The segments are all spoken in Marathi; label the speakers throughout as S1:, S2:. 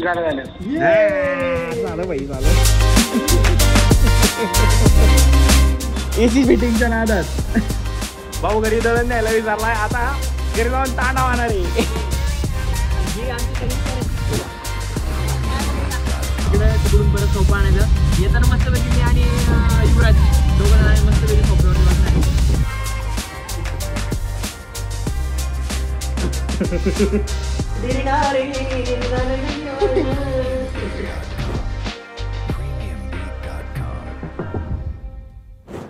S1: झालं भाई झालं. एसी फिटिंगच्या नादात भाऊ घरी दळण न्यायला विचारलाय. आता घरी जाऊन तांडा वाहणार आहे. तिकडून परत सोपा आणायचं. येताना मस्तपैकी मी आणि युवराज दोघं मस्तपैकी सोप्यावरती बसणार.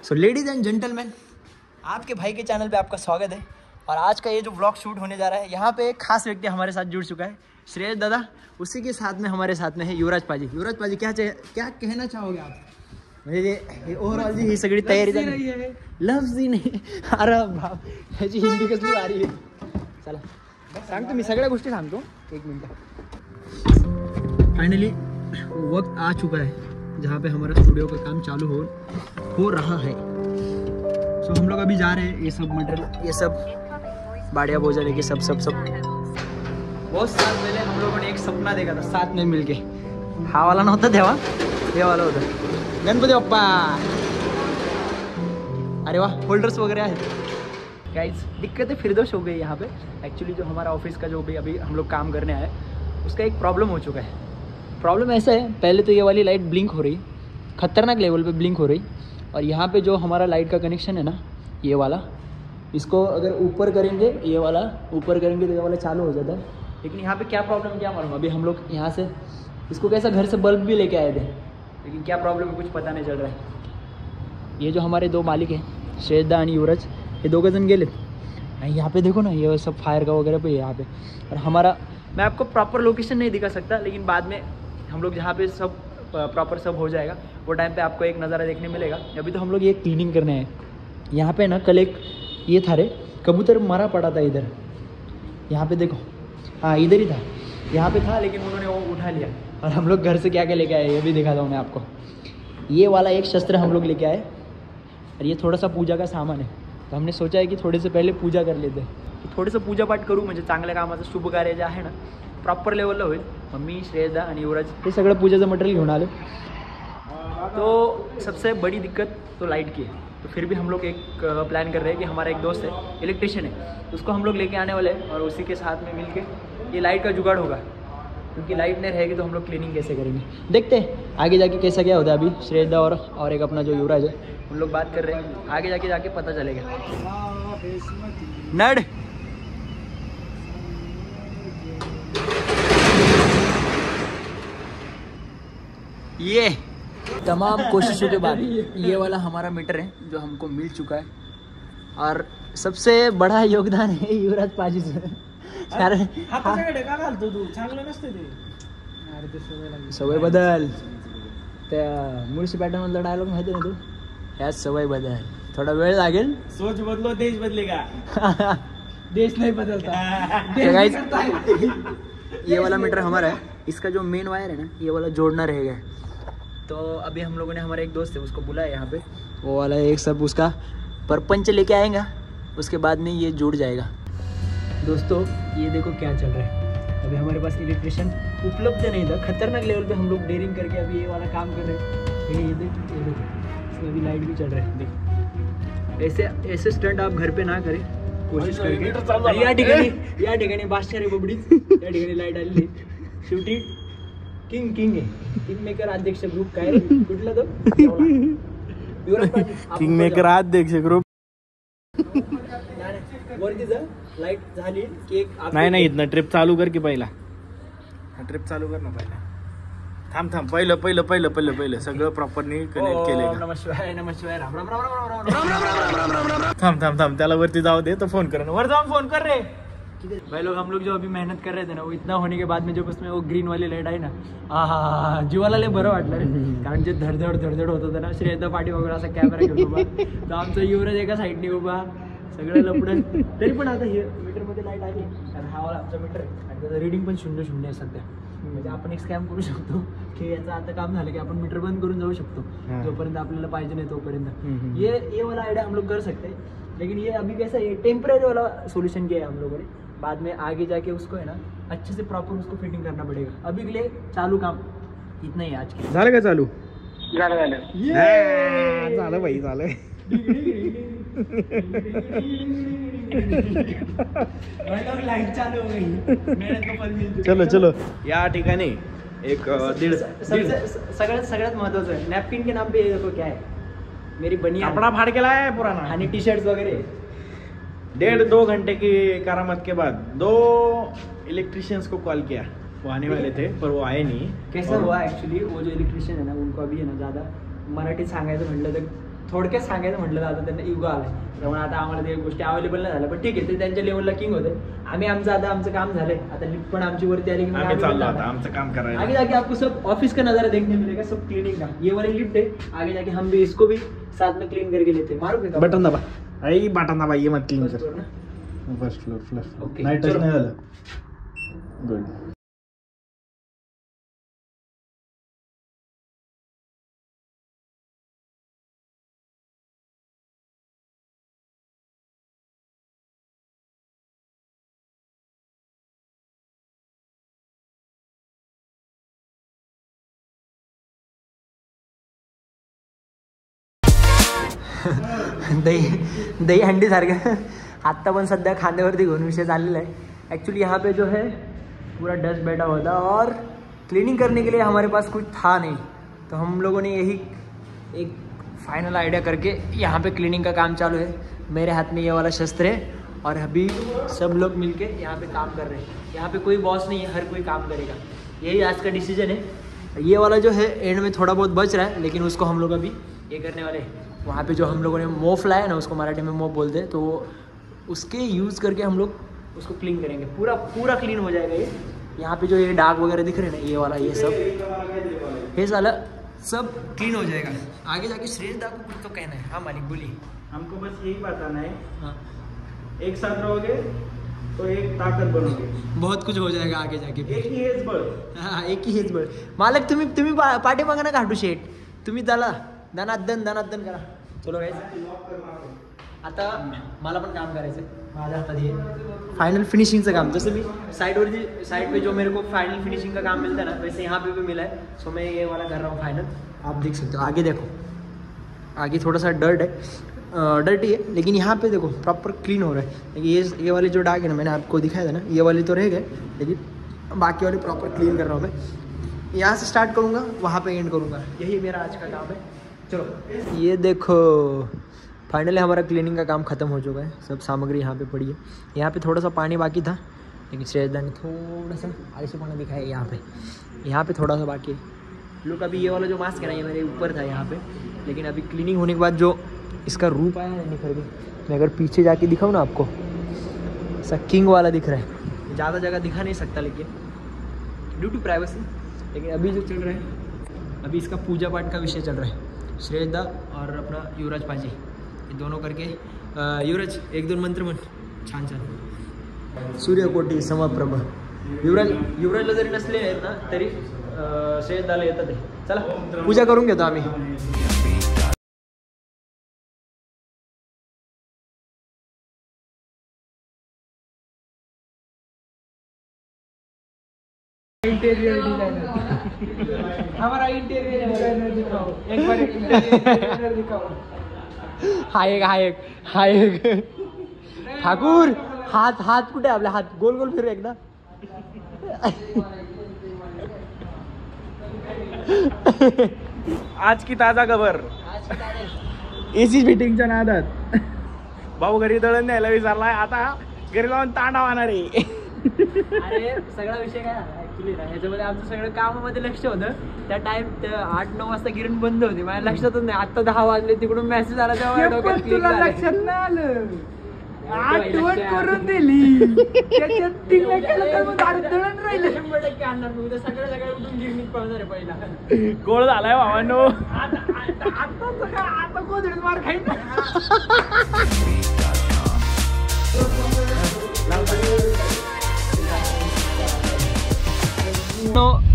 S1: सो लेडीज एंड जेंटलमैन, आपके भाई के चैनल पे आपका स्वागत है. और आज का ये जो व्लॉग शूट होने जा रहा है, यहाँ पे एक खास व्यक्ति हमारे साथ जुड़ चुका है, श्रेयस दादा. उसी के साथ में हमारे साथ में है युवराज पाजी. युवराज पाजी क्या कहना चाहोगे आप? म्हणजे ओव्हरऑल जी ही सगळी तयारी झाली आहे. लफ्ज ही नाही. अरे बाप, ह्याची हिंदी कसली भारी आहे. चला सांगतो मी, सगळ्या गोष्टी सांगतो. एक मिनट. फाइनली वक्त आ चुका है जहाँ पे हमारा स्टूडियो का काम चालू हो रहा है. सो हम लोग अभी जा रहे हैं. ये सब मटेरियल, ये सब बाड़िया बोझा लेके सब बहुत साल पहले हम लोगों ने एक सपना देखा था साथ में मिलके. हा वाला नव्हता तेव्हा, हे वाला होता. गणपती बाप्पा. अरे वाह, होल्डर्स वगैरह आहेत. गाइस दिक्कतें फिरदोश हो गई यहाँ पे. एक्चुअली जो हमारा ऑफिस का जो भी अभी हम लोग काम करने आए, उसका एक प्रॉब्लम हो चुका है. प्रॉब्लम ऐसा है, पहले तो ये वाली लाइट ब्लिंक हो रही, खतरनाक लेवल पे ब्लिंक हो रही. और यहाँ पे जो हमारा लाइट का कनेक्शन है ना, ये वाला, इसको अगर ऊपर करेंगे, ये वाला ऊपर करेंगे तो ये वाला चालू हो जाता है. लेकिन यहाँ पे क्या प्रॉब्लम, क्या मालूम. अभी हम लोग यहाँ से इसको कैसा घर से बल्ब भी लेके आए थे, लेकिन क्या प्रॉब्लम है कुछ पता नहीं चल रहा है. ये जो हमारे दो मालिक हैं, श्रेयस आणि युवराज, ये दो जन गेले. यहाँ पे देखो ना, ये सब फायर का वगैरह पे यहाँ पे. और हमारा, मैं आपको प्रॉपर लोकेशन नहीं दिखा सकता, लेकिन बाद में हम लोग जहाँ पे सब प्रॉपर सब हो जाएगा, वो टाइम पे आपको एक नज़ारा देखने मिलेगा. अभी तो हम लोग ये क्लीनिंग करने हैं. यहाँ पे ना कल एक ये था रे, कबूतर मरा पड़ा था इधर. यहाँ पे देखो, हाँ इधर ही था. यहाँ पे था, लेकिन उन्होंने वो उठा लिया. और हम लोग घर से क्या क्या लेके आए, ये भी दिखाता हूँ मैं आपको. ये वाला एक शस्त्र हम लोग लेके आए, और ये थोड़ा सा पूजा का सामान है. तो हमने सोचा है की थोडे से पहिले पूजा कर लेते. थोडंसं पूजापाठ करू, म्हणजे चांगल्या कामाचं शुभ कार्य जे आहे ना प्रॉपर लेवलला होईल. मम्मी, श्रेयसदा आणि युवराज हे सगळं पूजेचं मटेरियल घेऊन आले. तो सबसे बड़ी दिक्कत तो लाइट की है. तो फिर भी हम लोग एक प्लान कर रहे हैं कि हमारा एक दोस्त है, इलेक्ट्रिशियन है, उसको हम लोग लेके आने वाले हैं. और उसी के साथ में मिलके ये लाइट का जुगाड़ होगा, क्योंकि लाइट नहीं रहेगी तो हम लोग क्लीनिंग कैसे करेंगे. देखते हैं आगे जाके कैसा क्या होता है. अभी श्रेयसदा और एक अपना जो युवराज है, उन लोग बात कर रहे हैं. आगे जाके पता चलेगा. नड ये तमाम कोशिशों के बाद ये वाला हमारा मीटर है जो हमको मिल चुका है. और सबसे बड़ा योगदान है युवराज पाजी से. सवय बदल. त्या मुळशी पॅटर्न मधला डायलॉग माहिती ना तू, ह्याच सवय बदल. थोड़ा वेळ लागेल. सोच बदलो देश बदलेगा. देश नहीं बदलता. ये वाला मीटर हमारा है. इसका जो मेन वायर है ना, ये वाला जोड़ना रहेगा. तो अभी हम लोगों ने, हमारा एक दोस्त है उसको बुलाया यहाँ पे, वो वाला एक सब उसका परपंच लेके आएगा. उसके बाद में ये जुड़ जाएगा. दोस्तों ये देखो क्या चल रहा है. अभी हमारे पास इलेक्ट्रिशियन उपलब्ध नहीं था. खतरनाक लेवल पे हम लोग डेयरिंग करके अभी ये वाला काम कर रहे हैं. ये देखो इसमें अभी लाइट भी चल रहा है. देखो ऐसे स्टंट आप घर पे ना करें, कोशिश करके. या ठिकाणी बादशाह बबडी, या ठिकाणी लाईट आलेली. शेवटी किंग आहे. किंग मेकर अध्यक्ष ग्रुप काय कुठला तो किंग मेकर अध्यक्ष ग्रुप. वरती जा, लाईट झाली की एक नाही इथनं ट्रिप चालू कर की पहिला. ट्रिप चालू कर ना पहिला. थांब पहिलं सगळं प्रॉपरली कनेक्ट केलं. नमस्कार राम राम राम राम राम राम. थांब त्याला वरती जाऊ दे. तो फोन कर, वर जाऊन फोन कर रे. भाई लोग, हम लोग जो अभी मेहनत कर रहे थे ना, वो इतना होने के बाद में जब उसमें वो ग्रीन वाली लाइट आई ना, हा जीवाला लय बरं वाटलं रे. कारण जे धडधड होत होतं ना, श्रेयसदा पाठी वगैरे असा कॅमेरा घेऊन उभा, तर आमचा युवराज एका साईडने उभा, सगळं लपडं. तरी पण आता हे मीटरमध्ये लाईट आली, कारण हा वाला आमचा मीटर आहे आणि त्याचं रिडिंग पण 0-0 आहे सध्या. म्हणजे आपण एक स्कॅम करू शकतो की याचं आता काम झालं की आपण मीटर बंद करून जाऊ शकतो, जोपर्यंत आपल्याला पाहिजे नाही तोपर्यंत. ये वाला आइडिया हम लोग कर सकते हैं. लेकिन ये अभी कैसा, ये टेम्परेरी वाला सोल्यूशन किया है हम लोगों ने. बाद में आगे जाके उसको है ना अच्छे से प्रॉपर उसको फिटिंग करना पड़ेगा। अभी के लिए चालू काम इतना ही आज के।
S2: झालं का चालू?
S1: झालं
S2: झालं भाई झालं.
S1: लाइट चालू हो गई, मेहनत का फल मिल चुका.
S2: चलो चलो. या ठिकाणी एक
S1: सगळ्यात महत्वाचं आहे नॅपकिन के नाम पे ये देखो क्या है, मेरी बनियान
S2: कपड़ा फाड़ के लाया है पुराना.
S1: आणि टी शर्ट्स वगैरे.
S2: 1.5-2 घंटे की करामत के बाद 2 इलेक्ट्रिशियंस को कॉल किया. वो आने वाले थे पर वो आए नहीं.
S1: कैसा हुआ एक्चुअली, वो जो इलेक्ट्रिशियन है ना उनको अभी है ना ज़्यादा मराठीत सांगायचं म्हटलं तर थोडक्यात सांगायचं म्हटलं तर आता त्यांना इगो आलाय. त्यामुळे आता आम्हाला ते गोष्टी अवेलेबल नाही झाल्या. पण ठीक आहे, ते त्यांच्या लेवलला किंग होते. आम्ही आमचं काम झालंय. आता लिफ्ट पण आमची वरती आली की
S2: आम्ही चाललो आता आमचं काम करायला.
S1: आगे जाके आपको सब ऑफिस का नजारा देखने मिलेगा, सब क्लीनिंग का. ये वाली लिफ्ट है, आगे जाके हम भी इसको भी साथ में क्लीन करके लेते हैं. मारू का
S2: बटन दबा. आई बटन दबा. ये मत क्लीन कर. First floor.
S1: ओके,
S2: नाही टच नाही झालं. गुड.
S1: दही हंडी सारखं आत्ता पण सध्या खांद्यावरती घेऊन विषय चाललेला है. एक्चुअली यहाँ पे जो है पूरा डस्ट बैठा हुआ था और क्लीनिंग करने के लिए हमारे पास कुछ था नहीं, तो हम लोगों ने यही एक फाइनल आइडिया करके यहाँ पे क्लीनिंग का काम चालू है. मेरे हाथ में ये वाला शस्त्र है और अभी सब लोग मिलके यहाँ पे काम कर रहे हैं. यहाँ पे कोई बॉस नहीं है, हर कोई काम करेगा. यही आज का डिसीजन है. ये वाला जो है एंड में थोड़ा बहुत बच रहा है, लेकिन उसको हम लोग अभी ये करने वाले हैं. वहाँ पे जो हम लोगों ने मोफ लाया ना, उसको मराठी में मोफ बोलते हैं, तो उसके यूज़ करके हम लोग उसको क्लीन करेंगे. पूरा क्लीन हो जाएगा ये. यहाँ पे जो ये दाग वगैरह दिख रहे हैं ना, ये वाला ये सब ये साला सब क्लीन हो जाएगा. आगे जाके श्रेष्ठ दा को कुछ तो कहना है. हाँ मालिक बोलिए.
S2: हमको बस यही बताना है.
S1: हाँ,
S2: एक साथ रहोगे तो एक ताकत बनोगे.
S1: बहुत कुछ हो जाएगा आगे जाके.
S2: एक ही हेच बळ.
S1: हां, एक ही हेच बळ. मालक तुम्ही पाठी बघा ना घाटू शेट. तुम्ही त्याला दनादन करा. चलो गाइस, आता मला पण काम करायचं. माझ्या हातात ये फाइनल फिनिशिंगचं काम. जसं मी साइड पे जो मेरे को फाइनल फिनिशिंग का काम मिलता है ना, वैसे यहाँ पे भी मिला है. सो मैं ये वाला कर रहा हूँ फाइनल. आप देख सकते हो. आगे देखो, आगे थोड़ा सा डर्टी है, लेकिन यहाँ पे देखो प्रॉपर क्लीन हो रहा है. लेकिन ये वाले जो दाग है ना, मैंने आपको दिखाया था ना, ये वाले तो रह गए, लेकिन बाकी वाले प्रॉपर क्लीन कर रहा हूँ मैं. यहाँ से स्टार्ट करूँगा, वहाँ पे एंड करूँगा. यही मेरा आज का काम है. चलो ये देखो, फाइनली हमारा क्लीनिंग का काम ख़त्म हो चुका है. सब सामग्री यहाँ पे पड़ी है. यहाँ पे थोड़ा सा पानी बाकी था, लेकिन श्रेयसदा ने थोड़ा सा आलसीपना दिखाया. यहाँ पे थोड़ा सा बाकी है. लोग अभी ये वाला जो मास्क है ना, ये मेरे ऊपर था यहाँ पे, लेकिन अभी क्लीनिंग होने के बाद जो इसका रूप आया है निखर के, मैं अगर पीछे जाके दिखाऊँ ना आपको, ऐसा किंग वाला दिख रहा है. ज़्यादा जगह दिखा नहीं सकता लेकिन ड्यू टू प्राइवेसी. लेकिन अभी जो चल रहा है, अभी इसका पूजा पाठ का विषय चल रहा है. श्रेयसदा और अपना युवराज पाजी, ये दोनों करके. युवराज 1-2 मंत्र म्हण. छान. सूर्यकोटी समप्रभ. युवराजला जरी नसले आहेत ना, तरी श्रेयसदाला येतात ते. चला पूजा करून घेतो आम्ही. इंटीरियर डिजाइनर, हमारा इंटीरियर डिजाइनर दिखाओ एक बार. इंटीरियर दिखाओ. हा एक ठाकूर. हात कुठे आपले? हात गोल फिरू एकदा.
S2: आज की ताजा खबर. एसी फिटिंगच्या नादात भाऊ घरी दळण न्यायला विचारलाय. आता घरी जाऊन तांडा वाहणार आहे.
S1: अरे सगळा विषय काय ऍक्च्युली ना, ह्याच्यामध्ये आमचं सगळं कामामध्ये लक्ष होतं. त्या 8-9 वाजता गिरण बंद होती, माझ्या लक्षातच नाही. आता 10 वाजले, तिकडून मेसेज आला तेव्हा डोक्यात क्लिक झालं. लक्षात नाही आलं. आठवण करून दिली. त्याच्यात दळण राहिलं. 100% आणणार. उद्या सगळं उठून गिरणीत पळणार आहे पहिला.
S2: गोळ झालाय भावांनो.
S1: आता कोथळीत मार खाईन.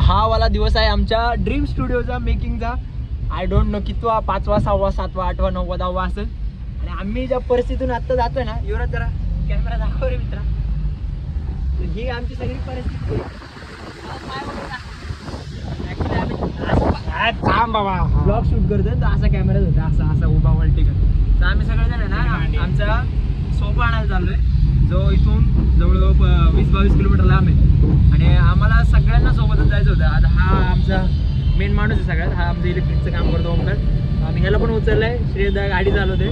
S1: हा वाला दिवस आहे आमच्या ड्रीम स्टुडिओचा मेकिंगचा. आय डोंट नो कितवा, 5वा 6वा 7वा 8वा 9वा 10वा असेल. आणि आम्ही ज्या परिस्थितीतून आत्ता जातोय ना, युवराज जरा कॅमेरा दाखव रे मित्रा. ही आमची सगळी परिस्थिती
S2: थांब बाबा.
S1: ब्लॉग शूट करतोय तर असा कॅमेरा होता, असा असा उभा वल्टी करतो. तर आम्ही सगळेजण आहे ना आमचा सोफा आणायला चाललोय, जो इथून जवळजवळ 20-22 किलोमीटर लांब आहे. आणि आम्हाला सगळ्यांना सोबतच जायचं होतं. आता हा आमचा मेन माणूस आहे सगळ्यात, हा आमचं इलेक्ट्रिकचं काम करतो ओमकार. आम्ही ह्याला पण उचललंय, श्रेयदा गाडी चालवते.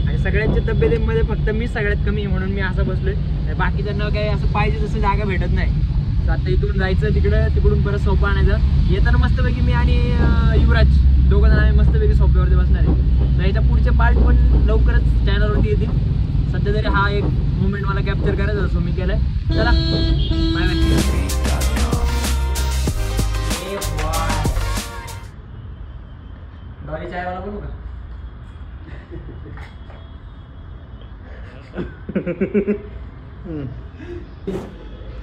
S1: आणि सगळ्यांच्या तब्येतीमध्ये फक्त मी सगळ्यात कमी आहे म्हणून मी असं बसलोय. बाकीच्यांना काही असं पाहिजे तसं जागा भेटत नाही. तर आता इथून जायचं तिकडं, तिकडून परत सोफा आणायचं. येताना मस्तपैकी मी आणि युवराज दोघं जण आम्ही मस्तपैकी सोफ्यावरती बसणार आहे. तर याच्या पुढचे पार्ट पण लवकरच चॅनलवरती येतील. सध्या तरी हा एक मुवमेंट मला कॅप्चर करायचा असो मी केलाय. चला बाय बाय. डॉली चायवाला बनू का?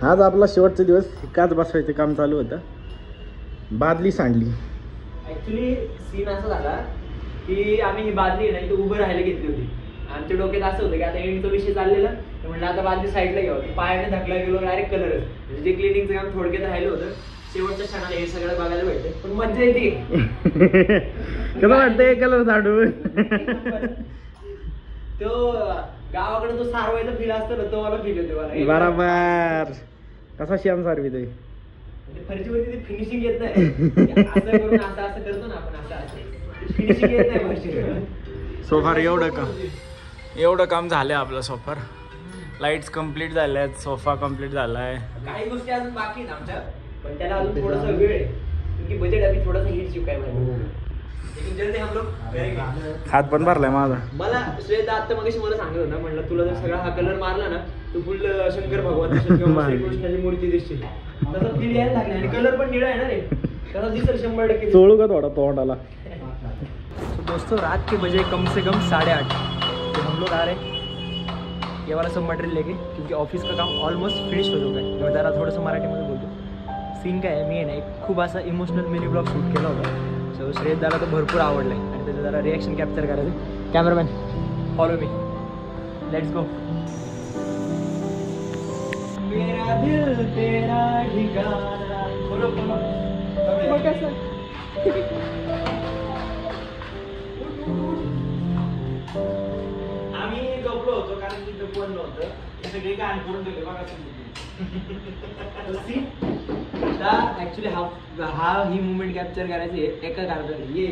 S2: आज आपला शेवटचा दिवस, काच बसवायचं काम चालू होतं. बादली सांडली.
S1: ऍक्च्युली सीन असा झाला की आम्ही ही बादली ना इथं उभं राहायला घेतली होती. आमच्या डोक्यात असं होतं की आता एंडचा विषय चाललेला, तर म्हटलं आता बादली साईडला घ्यावं. पायाने धकला गेलो, डायरेक्ट कलरच. म्हणजे जे क्लिनिंगचं काम थोडक्यात राहिलं होतं, शेवटच्या क्षणाला हे सगळं बघायला भेटते. पण मज्जा येते.
S2: कसं वाटतंय कलर झाडून?
S1: तो गावाकडे तो सारवायचा फील असतो ना, तो मला फील होते मला.
S2: बरोबर. कसा श्याम सारवी ते
S1: फरशीवरती ती फिनिशिंग येत नाही. असं करून असं असं करतो ना आपण, असं असं फिनिशिंग येत नाही फरशीवर.
S2: सोफार एवढं काम झालंय आपलं. सोफार लाईट्स कम्प्लीट झाल्यात, सोफा कम्प्लीट झालाय.
S1: काही गोष्टी अजून बाकी आहेत आमच्या, पण त्याला अजून थोडासा वेळ आहे, क्योंकि बजट अभी थोडासा हिट चुका है माझा. लेकिन जल्दी हम लोग
S2: हात पण भरलाय माझा.
S1: मला श्रेयदा आता मगाशी मला सांगत होता, म्हणलं तुला जर सगळा हा कलर मारला ना तू फुल शंकर भगवान श्रीकृष्णाची मूर्ती दिसते. तसा फील यायला लागला. आणि कलर पण निळा आहे ना रे, तसा दिसेल 100%.
S2: चोळू का थोडा तोंडाला.
S1: दोस्तों रात के बजे कम से कम 8:30, तो हम लोग आ रहे हैं ये वाला सब मटेरियल लेके, क्योंकि ऑफिस का काम ऑलमोस्ट फिनिश हो चुका है. मैं जरा थोडंसं मराठीमध्ये बोलतो. सीन काय आहे, मी आहे ना एक खूप असा इमोशनल मिनी ब्लॉग शूट केला होता. सो श्रेयदाला तो भरपूर आवडला आहे आणि त्याचं जरा रिॲक्शन कॅप्चर करायचं. Cameraman follow me, let's go. मेरा दिल तेरा ठिकाना. बोलो आम्ही झोपलो होतो कारण तिथं कोण नव्हतं. हे सगळे गाण करून ठेवले बघा. ऍक्च्युली ही मुवमेंट कॅप्चर करायची एका कारणाने. ये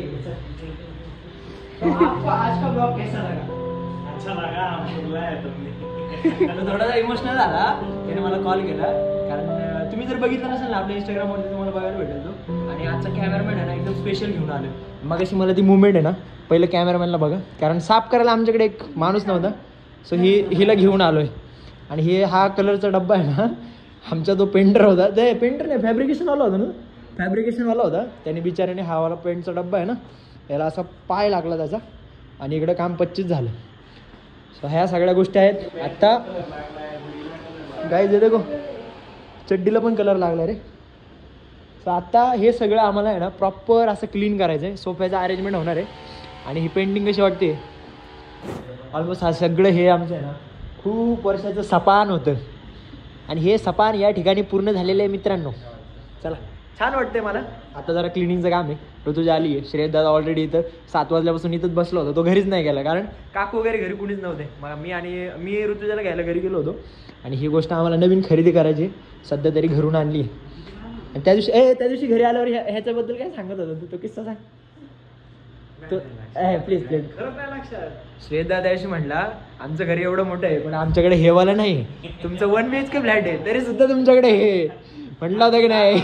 S1: आपको आज का ब्लॉग कैसा लगा? अच्छा लगा. थोडासा इमोशनल झाला. त्याने मला कॉल केला कारण तुम्ही जर बघितलं नसेल ना आपल्या इंस्टाग्रामवरती तुम्हाला बघायला भेटेल तो. आणि आजचा कॅमेरामॅन आहे ना एकदम स्पेशल घेऊन आलो. मग अशी मला ती मुवमेंट आहे ना, पहिलं कॅमेरामॅनला बघा, कारण साफ करायला आमच्याकडे एक माणूस नव्हता. सो हिला घेऊन आलो आहे. आणि हा कलरचा डब्बा आहे ना, आमचा तो पेंटर होता, ते पेंटर नाही फॅब्रिकेशनवाला होता ना, फॅब्रिकेशनवाला होता. त्याने बिचाऱ्याने हा वाला पेंटचा डब्बा आहे ना, याला असा पाय लागला त्याचा आणि इकडं काम 25 झालं. सो ह्या सगळ्या गोष्टी आहेत. आत्ता गाईज दे देखो चड्डीला पण कलर लागला रे. सो आत्ता हे सगळं आम्हाला आहे ना प्रॉपर असं क्लीन करायचं आहे. सोफ्याचं अरेंजमेंट होणार आहे. आणि ही पेंटिंग कशी वाटते, ऑलमोस्ट हा सगळं हे आमचं आहे ना खूप वर्षाचं सपान होतं. आणि हे सपान या ठिकाणी पूर्ण झालेलं आहे मित्रांनो. चला छान वाटतंय मला. आता जरा क्लिनिंगचं काम आहे. ऋतुजा आली आहे. श्रेयदादा ऑलरेडी इथं 7 वाजल्यापासून इथंच बसलो होतो. तो घरीच नाही गेला कारण काकू वगैरे घरी कुणीच नव्हते. मग मी ऋतुजाला घ्यायला घरी गेलो होतो. आणि ही गोष्ट आम्हाला नवीन खरेदी करायची, सध्या तरी घरून आणली. आणि त्या दिवशी घरी आल्यावर ह्याच्याबद्दल काय सांगत होता तो किस्सा सांग. प्लीज श्रेयदा त्या दिवशी म्हटला आमचं घर एवढं मोठं आहे पण आमच्याकडे हे वाला नाही, तुमचं 1 BHK फ्लॅट आहे तरी सुद्धा तुमच्याकडे हे म्हटलं होतं की नाही.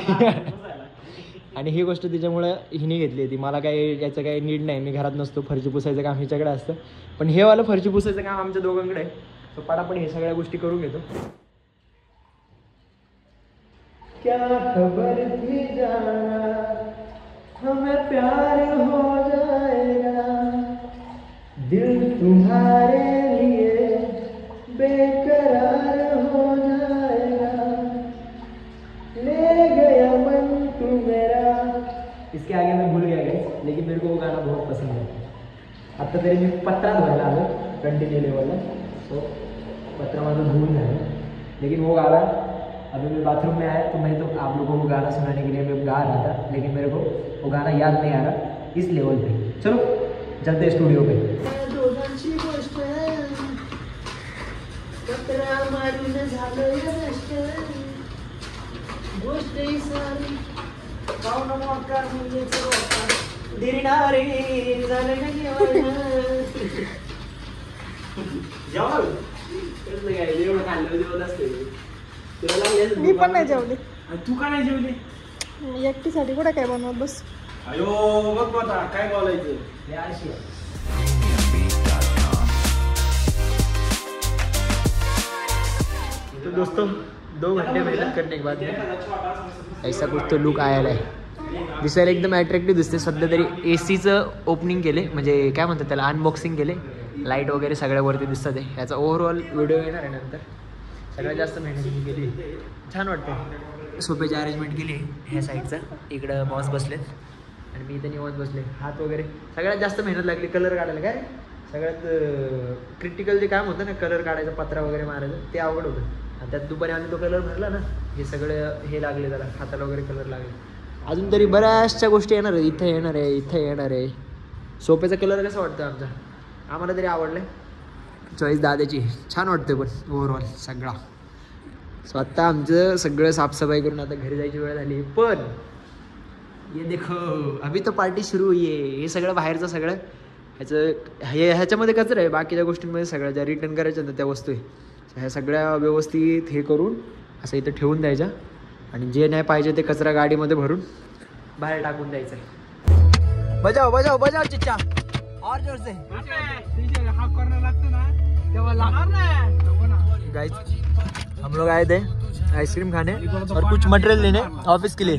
S1: आणि ही गोष्ट तिच्यामुळे हिने घेतली होती. मला काही याचं काही नीड नाही, मी घरात नसतो. फरची पुसायचं काम हिच्याकडे असतं. पण हे वालं फरची पुसायचं काम आमच्या दोघांकडे आहे. तो पटापट हे सगळ्या गोष्टी करून घेतो. क्या खबर थी जाना हमें प्यार हो जाएगा, दिल तुम्हारे लिए बेकरार हो जाएगा, ले गया मन तू मेरा. इसके आगे मैं भूल गया गाइस, लेकिन मेरे को वो गाना बहुत पसंद है. आता तरी मी पत्रा धुवायला आलो कंटिन्यू लेवलला. सो पत्रा माझं धुवून झालं. लेकिन वो गाना अभी मैं बाथरूम में आया तो मैं तो आप लोगों को गाना सुनाने के लिए मैं गा रहा था, लेकिन मेरे को वो गाना याद नहीं आ रहा इस लेवल पे। चलो चलते स्टूडियो पे।
S3: मी पण नाही जेवले.
S2: तू का नाही जेवली?
S3: एकटीसाठी कुठे काय बनवत बस.
S2: अयो बघ आता काय बोलायचं.
S1: तो दोस्तों 2 घंटे मेहनत करने के बाद ऐसा कुछ तो लुक आया आहे. दिसायला एकदम अट्रॅक्टिव्ह दिसते. सध्या तरी ACचं ओपनिंग केले, म्हणजे काय म्हणतात त्याला, अनबॉक्सिंग केले. लाईट वगैरे सगळ्यावरती दिसतात आहे. याचा ओव्हरऑल व्हिडिओ येणार आहे नंतर. सगळ्यात जास्त मेहनत केली, छान वाटतं. सोफ्याची अरेंजमेंट केली ह्या साईडचा, इकडं बॉस बसलेत आणि मी इथे निवांत बसले. हात वगैरे सगळ्यात जास्त मेहनत लागली कलर काढायला. काय सगळ्यात क्रिटिकल जे काम होतं ना, कलर काढायचं, पत्रा वगैरे मारायचं, ते अवघड होतं. आणि त्यात दुपारी आम्ही तो कलर भरला ना, हे सगळं हे लागले, त्याला हाताला वगैरे कलर लागले. अजून तरी बऱ्याचशा गोष्टी येणार आहे. इथे येणार आहे, इथे येणार आहे. सोफ्याचा कलर कसं वाटतं आमचा, आम्हाला तरी आवडलं आहे. चॉईस दादाची छान वाटते पण ओव्हरऑल सगळा. सो आत्ता आमचं सगळं साफसफाई करून आता घरी जायची वेळ झाली. पण ये देखो अभी तो पार्टी सुरू हुई आहे. हे सगळं बाहेरचं सगळं ह्याच्यामध्ये कचरा आहे. बाकीच्या गोष्टींमध्ये सगळ्या ज्या रिटर्न करायच्या ना त्या वस्तू आहे, ह्या सगळ्या व्यवस्थित हे करून असं इथं ठेवून द्यायच्या आणि जे नाही पाहिजे ते कचरा गाडीमध्ये भरून बाहेर टाकून द्यायचं आहे. बजाव बजाव बजाव चिच्चा और जोर से.
S2: हा कॉर्नर लागतो ना तेव्हा लागणार ना.
S1: गाइस हम लोग आए थे आइसक्रीम खाने और कुछ मटेरियल लेने ऑफिस के लिए.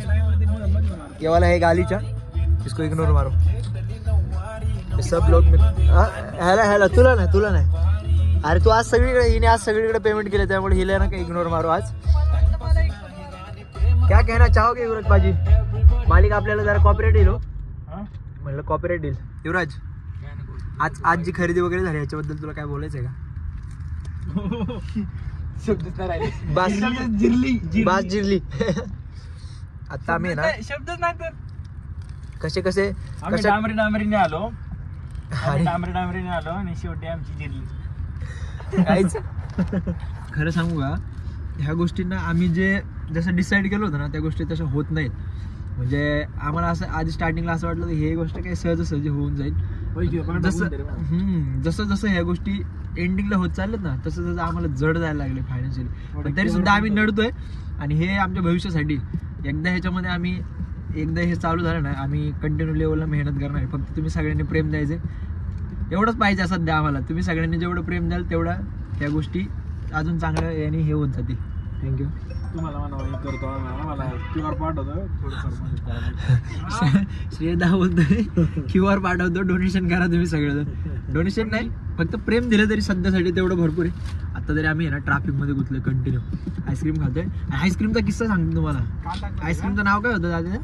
S1: ये वाला है गालीचा, इसको इग्नोर मारो. ये सब लोग ह्याला तुला नाही. अरे तू आज सगळीकडे, हिने आज सगळीकडे पेमेंट केले, त्यामुळे हिला ना काही इग्नोर मारो आज. क्या कहना चाहोगे युवराज बाजी? मालिक आपल्याला जरा कॉपरेट येईल. म्हणलं कॉपरेट येईल. युवराज आज जी खरेदी वगैरे झाली याच्याबद्दल तुला काय बोलायचं आहे का? बास जिरली. आता आम्ही ना
S2: शब्दच नाही तर
S1: कसे कसे
S2: डांबरीने आलो आणि शेवटी आमची जिरली.
S1: काहीच खरं सांगू का, ह्या गोष्टींना आम्ही जे जसं डिसाईड केलं होतं ना, त्या गोष्टी तशा होत नाहीत. म्हणजे आम्हाला असं आधी स्टार्टिंगला असं वाटलं की हे गोष्ट काही सहजासहजी होऊन जाईल. जसं जसं ह्या गोष्टी एंडिंगला होत चालत ना, तसं तसं आम्हाला जड जायला लागले फायनान्शियली. पण तरी सुद्धा आम्ही नडतोय आणि हे आमच्या भविष्यासाठी. एकदा हे चालू झालं ना, आम्ही कंटिन्यू लेवलला मेहनत करणार आहे. फक्त तुम्ही सगळ्यांनी प्रेम द्यायचे, एवढंच पाहिजे सध्या आम्हाला. तुम्ही सगळ्यांनी जेवढं प्रेम द्याल तेवढा ह्या गोष्टी अजून चांगल्या याने हे होत जातील. थँक्यू.
S2: तुम्हाला म्हणा करतो मला QR पाठवतो
S1: श्रेयदा बोलतोय QR पाठवतो, डोनेशन करा तुम्ही सगळं. डोनेशन नाही, फक्त प्रेम दिलं तरी सध्यासाठी तेवढं भरपूर आहे. आता तरी आम्ही ना ट्रॅफिकमध्ये गुंतलोय, कंटिन्यू आईस्क्रीम खातोय. आईस्क्रीमचा किस्सा सांगतो तुम्हाला. आईस्क्रीमचं नाव काय होतं दादा?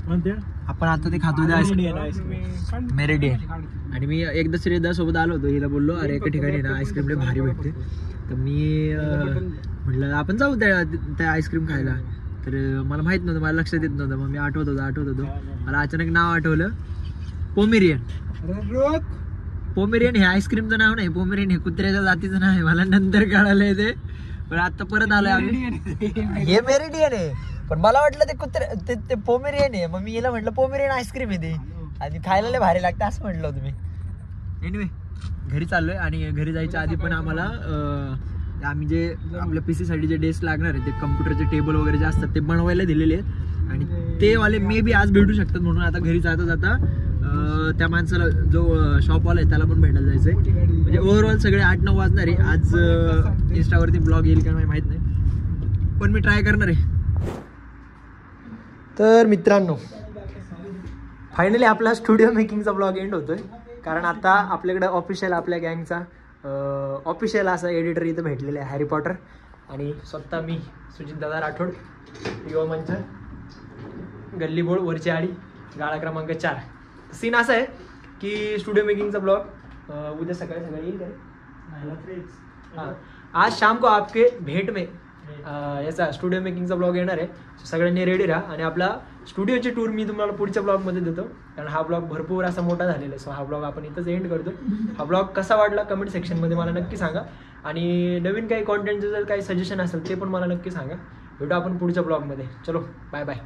S2: म्हणते
S1: आपण आता ते खातो आईस्क्रीम मेरिडियन. आणि मी एकदा श्रेयदा सोबत आलो होतो, हिला बोललो अरे एका ठिकाणी ना आईस्क्रीम लय भारी भेटते, तर मी म्हटलं आपण जाऊ त्या आईस्क्रीम खायला. तर मला माहित नव्हतं, मला लक्षात येत नव्हतं. मग मी आठवत होतो मला अचानक नाव आठवलं, पोमेरियन. पोमेरियन हे आईस्क्रीमचं नाव नाही, पोमेरियन हे कुत्र्याच्या जातीचं नाव आहे. मला नंतर कळालंय ते, पण आता परत आलोय आम्ही. हे मेरिडियन आहे, पण मला वाटलं ते कुत्रे ते पोमेरियन आहे. मग मी हिला म्हटलं पोमेरियन आईस्क्रीम आहे ते, आणि खायला लय भारी लागतं असं म्हटलं होतं मी. एनिवे घरी चाललोय आणि घरी जायच्या आधी पण आम्हाला आम्ही जे आपल्या PC साठी जे डेस्क लागणार आहे, ते कम्प्युटरचे टेबल वगैरे जे असतात ते बनवायला दिलेले आहेत. आणि ते वाले मे बी आज भेटू शकतात. म्हणून आता घरी जाता जाता त्या माणसाला जो शॉपवाला आहे त्याला पण भेटायला जायचंय. म्हणजे ओव्हरऑल सगळे 8-9 वाजणार आहे. आज इंस्टावरती ब्लॉग येईल का नाही माहीत नाही, पण मी ट्राय करणार आहे. तर मित्रांनो, फायनली आपला स्टुडिओ मेकिंगचा ब्लॉग एंड होतोय. कारण आता आपल्याकडे ऑफिशियल आपल्या गँगचा ऑफिशियल असा एडिटर इथं भेटलेला आहे, हॅरी पॉटर. आणि स्वतः मी सुजित दादा राठोड, युवा मंच, गल्ली बोळ, वरची आडी, गाळा क्रमांक 4. सीन असा आहे की स्टुडिओ मेकिंगचा ब्लॉग उद्या सकाळी येईल काय? हाँ, आज शाम को आपके भेंट में याचा स्टुडिओ मेकिंगचा ब्लॉग येणार आहे. सगळ्यांनी रेडी राहा. आणि आपला स्टुडिओची टूर मी तुम्हाला पुढच्या ब्लॉगमध्ये देतो, कारण हा ब्लॉग भरपूर असा मोठा झालेला आहे. सो हा ब्लॉग आपण इथंच एंड करतो. हा ब्लॉग कसा वाटला कमेंट सेक्शनमध्ये मला नक्की सांगा. आणि नवीन काही कॉन्टेंटचं जर काही सजेशन असेल ते पण मला नक्की सांगा. भेटू आपण पुढच्या ब्लॉगमध्ये. चलो बाय बाय.